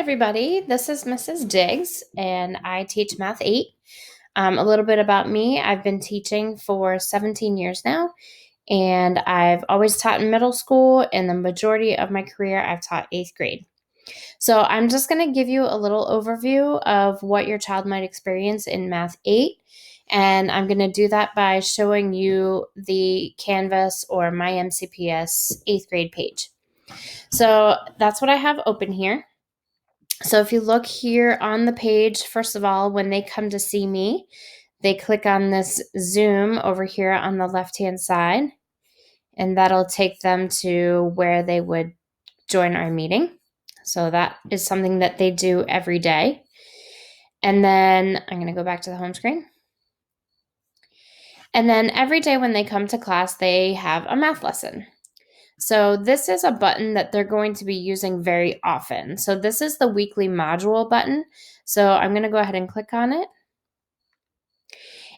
everybody. This is Mrs. Diggs, and I teach Math 8. A little bit about me. I've been teaching for 17 years now, and I've always taught in middle school, and the majority of my career, I've taught 8th grade. So I'm just going to give you a little overview of what your child might experience in Math 8, and I'm going to do that by showing you the Canvas or My MCPS 8th grade page. So that's what I have open here. So if you look here on the page, first of all, when they come to see me, they click on this Zoom over here on the left-hand side, and that'll take them to where they would join our meeting. So that is something that they do every day. And then I'm going to go back to the home screen. And then every day when they come to class, they have a math lesson. So this is a button that they're going to be using very often. So this is the weekly module button. So I'm going to go ahead and click on it.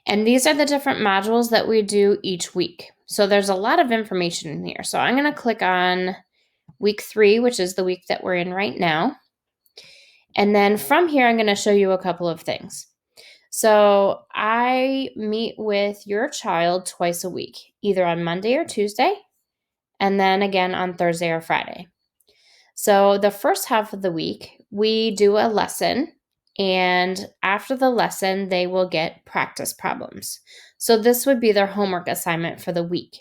And these are the different modules that we do each week. So there's a lot of information in here. So I'm going to click on week 3, which is the week that we're in right now. And then from here, I'm going to show you a couple of things. So I meet with your child twice a week, either on Monday or Tuesday, and then again on Thursday or Friday. So the first half of the week, we do a lesson, and after the lesson, they will get practice problems. So this would be their homework assignment for the week.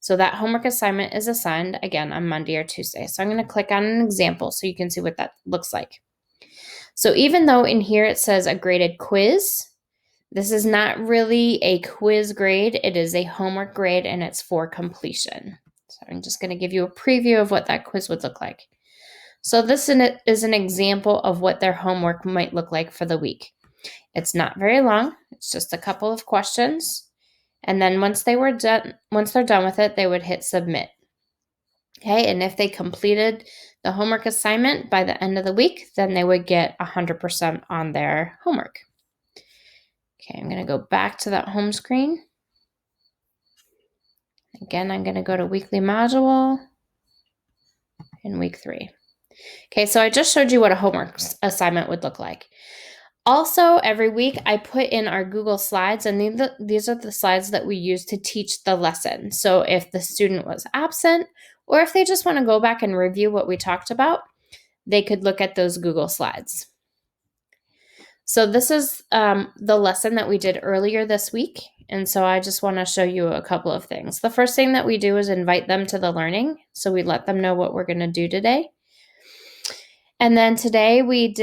So that homework assignment is assigned, again, on Monday or Tuesday. So I'm going to click on an example so you can see what that looks like. So even though in here it says a graded quiz, this is not really a quiz grade. It is a homework grade, and it's for completion. So I'm just going to give you a preview of what that quiz would look like. So this is an example of what their homework might look like for the week. It's not very long. It's just a couple of questions. And then once they're done with it, they would hit submit. Okay, and if they completed the homework assignment by the end of the week, then they would get 100% on their homework. Okay, I'm going to go back to that home screen. Again, I'm going to go to weekly module in week 3. Okay, so I just showed you what a homework assignment would look like. Also, every week I put in our Google Slides, and these are the slides that we use to teach the lesson. So if the student was absent, or if they just want to go back and review what we talked about, they could look at those Google Slides. So this is the lesson that we did earlier this week. And so I just want to show you a couple of things. The first thing that we do is invite them to the learning. So we let them know what we're going to do today. And then today we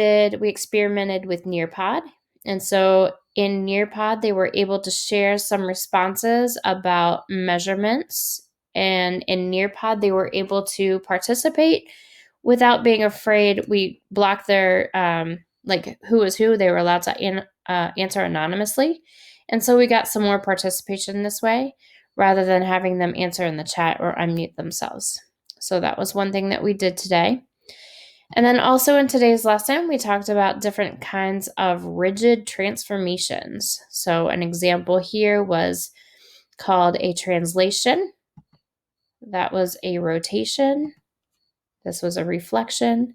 experimented with Nearpod. And so in Nearpod, they were able to share some responses about measurements. And in Nearpod, they were able to participate without being afraid. We blocked their, who was who. They were allowed to answer anonymously. And so we got some more participation this way, rather than having them answer in the chat or unmute themselves. So that was one thing that we did today. And then also in today's lesson, we talked about different kinds of rigid transformations. So an example here was called a translation. That was a rotation. This was a reflection.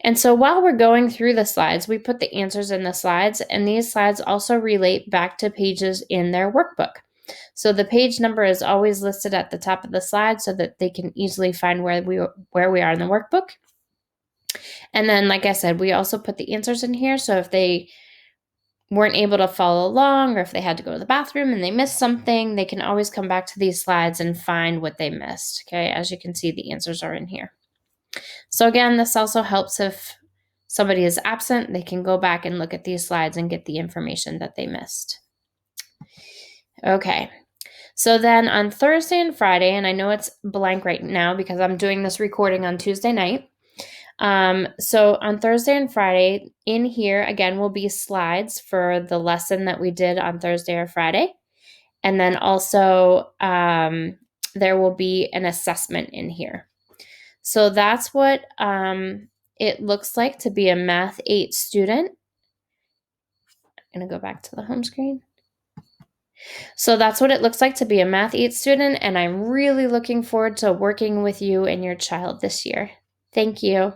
And so while we're going through the slides, we put the answers in the slides, and these slides also relate back to pages in their workbook. So the page number is always listed at the top of the slide so that they can easily find where we are in the workbook. And then, like I said, we also put the answers in here. So if they weren't able to follow along, or if they had to go to the bathroom and they missed something, they can always come back to these slides and find what they missed. Okay, as you can see, the answers are in here. So again, this also helps if somebody is absent, they can go back and look at these slides and get the information that they missed. Okay. So then on Thursday and Friday, and I know it's blank right now because I'm doing this recording on Tuesday night. So on Thursday and Friday, in here, again, will be slides for the lesson that we did on Thursday or Friday. And then also there will be an assessment in here. So that's what it looks like to be a Math 8 student. I'm going to go back to the home screen. So that's what it looks like to be a Math 8 student, and I'm really looking forward to working with you and your child this year. Thank you.